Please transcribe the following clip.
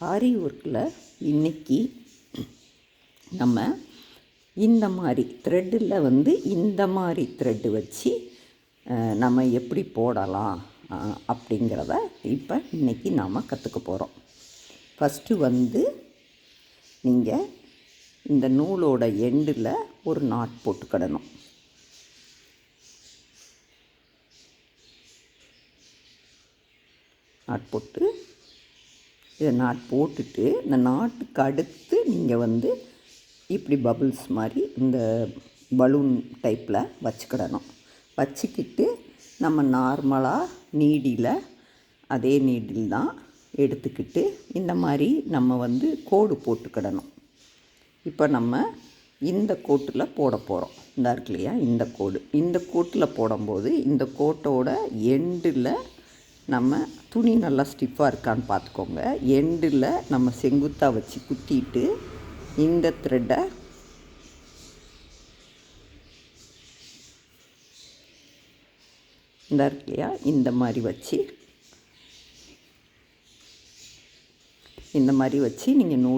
ஆரி ஒர்க்கில் இன்றைக்கி நம்ம இந்த மாதிரி த்ரெட்டில் வந்து இந்த மாதிரி த்ரெட்டு வச்சு நம்ம எப்படி போடலாம் அப்படிங்கிறத இப்போ இன்றைக்கி நாம் கற்றுக்க போகிறோம். ஃபஸ்ட்டு வந்து நீங்கள் இந்த நூலோட எண்டில் ஒரு நாட் போட்டுக்கிடணும். நாட் போட்டு இதை நாட் போட்டுட்டு இந்த நாட்டுக்கு அடுத்து நீங்கள் வந்து இப்படி பபுள்ஸ் மாதிரி இந்த பலூன் டைப்பில் வச்சுக்கிடணும். வச்சுக்கிட்டு நம்ம நார்மலாக நீடியில் அதே நீடில் தான் எடுத்துக்கிட்டு இந்த மாதிரி நம்ம வந்து கோடு போட்டுக்கிடணும். இப்போ நம்ம இந்த கோட்டில் போட போகிறோம். இந்த இருக்கு இல்லையா, இந்த கோட்டில் போடும்போது இந்த கோட்டோட எண்டில் நம்ம துணி நல்லா ஸ்டிஃபாக இருக்கான்னு பார்த்துக்கோங்க. எண்டில் நம்ம செங்குத்தாக வச்சு குத்திட்டு இந்த த்ரெட்டை இந்த இருக்கு இல்லையா, இந்த மாதிரி வச்சு நீங்கள் நூல்